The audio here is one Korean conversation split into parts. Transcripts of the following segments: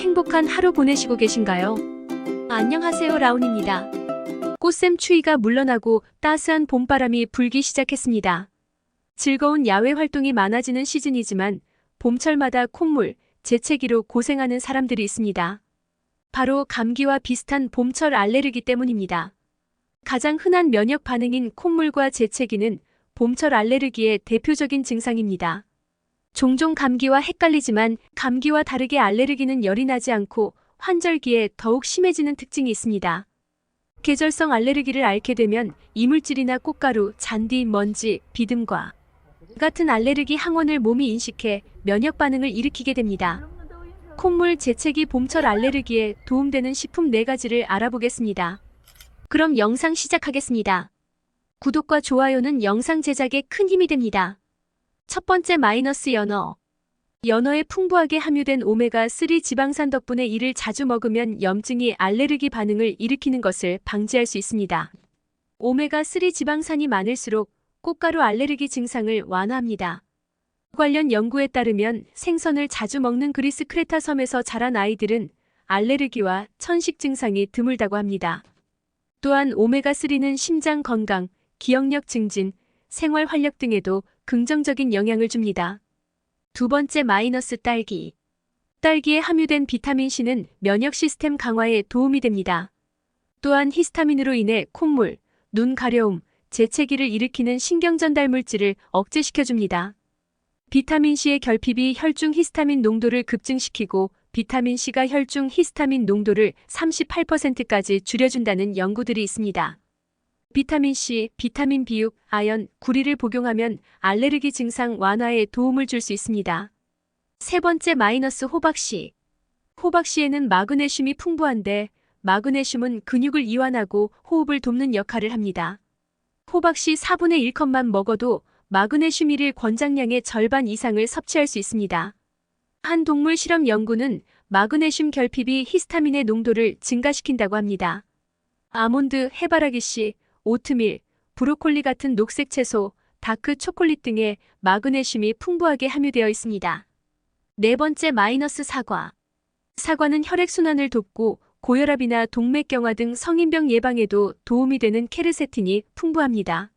행복한 하루 보내시고 계신가요? 안녕하세요, 라온입니다. 꽃샘 추위가 물러나고 따스한 봄바람이 불기 시작했습니다. 즐거운 야외 활동이 많아지는 시즌이지만 봄철마다 콧물, 재채기로 고생하는 사람들이 있습니다. 바로 감기와 비슷한 봄철 알레르기 때문입니다. 가장 흔한 면역 반응인 콧물과 재채기는 봄철 알레르기의 대표적인 증상입니다. 종종 감기와 헷갈리지만 감기와 다르게 알레르기는 열이 나지 않고 환절기에 더욱 심해지는 특징이 있습니다. 계절성 알레르기를 앓게 되면 이물질이나 꽃가루, 잔디, 먼지, 비듬과 같은 알레르기 항원을 몸이 인식해 면역 반응을 일으키게 됩니다. 콧물, 재채기, 봄철 알레르기에 도움되는 식품 4가지를 알아보겠습니다. 그럼 영상 시작하겠습니다. 구독과 좋아요는 영상 제작에 큰 힘이 됩니다. 첫 번째, 연어. 연어에 풍부하게 함유된 오메가3 지방산 덕분에 이를 자주 먹으면 염증이 알레르기 반응을 일으키는 것을 방지할 수 있습니다. 오메가3 지방산이 많을수록 꽃가루 알레르기 증상을 완화합니다. 관련 연구에 따르면 생선을 자주 먹는 그리스 크레타 섬에서 자란 아이들은 알레르기와 천식 증상이 드물다고 합니다. 또한 오메가3는 심장 건강, 기억력 증진, 생활 활력 등에도 긍정적인 영향을 줍니다. 두 번째, 딸기. 딸기에 함유된 비타민C는 면역 시스템 강화에 도움이 됩니다. 또한 히스타민으로 인해 콧물, 눈 가려움, 재채기를 일으키는 신경전달 물질을 억제시켜줍니다. 비타민C의 결핍이 혈중 히스타민 농도를 급증시키고 비타민C가 혈중 히스타민 농도를 38%까지 줄여준다는 연구들이 있습니다. 비타민C, 비타민 B6, 아연, 구리를 복용하면 알레르기 증상 완화에 도움을 줄 수 있습니다. 세 번째, 호박씨. 호박씨에는 마그네슘이 풍부한데 마그네슘은 근육을 이완하고 호흡을 돕는 역할을 합니다. 호박씨 4분의 1컵만 먹어도 마그네슘 1일 권장량의 절반 이상을 섭취할 수 있습니다. 한 동물 실험 연구는 마그네슘 결핍이 히스타민의 농도를 증가시킨다고 합니다. 아몬드, 해바라기씨, 오트밀, 브로콜리 같은 녹색 채소, 다크 초콜릿 등에 마그네슘이 풍부하게 함유되어 있습니다. 네 번째, 사과. 사과는 혈액순환을 돕고 고혈압이나 동맥경화 등 성인병 예방에도 도움이 되는 케르세틴이 풍부합니다.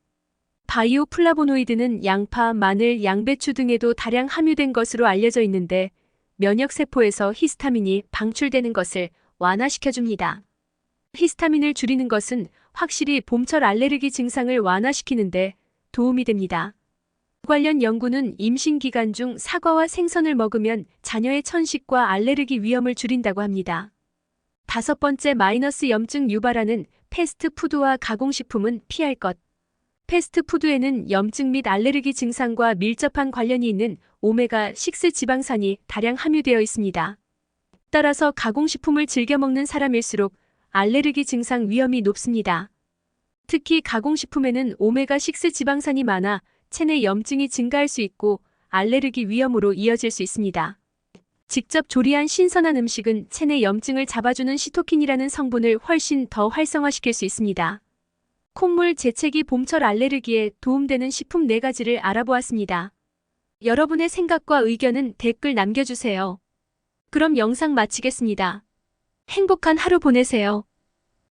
바이오 플라보노이드는 양파, 마늘, 양배추 등에도 다량 함유된 것으로 알려져 있는데 면역세포에서 히스타민이 방출되는 것을 완화시켜줍니다. 히스타민을 줄이는 것은 확실히 봄철 알레르기 증상을 완화시키는데 도움이 됩니다. 관련 연구는 임신 기간 중 사과와 생선을 먹으면 자녀의 천식과 알레르기 위험을 줄인다고 합니다. 다섯 번째, 염증 유발하는 패스트푸드와 가공식품은 피할 것. 패스트푸드에는 염증 및 알레르기 증상과 밀접한 관련이 있는 오메가6 지방산이 다량 함유되어 있습니다. 따라서 가공식품을 즐겨 먹는 사람일수록 알레르기 증상 위험이 높습니다. 특히 가공식품에는 오메가6 지방산이 많아 체내 염증이 증가할 수 있고 알레르기 위험으로 이어질 수 있습니다. 직접 조리한 신선한 음식은 체내 염증을 잡아주는 시토킨이라는 성분을 훨씬 더 활성화시킬 수 있습니다. 콧물, 재채기, 봄철 알레르기에 도움되는 식품 4가지를 알아보았습니다. 여러분의 생각과 의견은 댓글 남겨주세요. 그럼 영상 마치겠습니다. 행복한 하루 보내세요.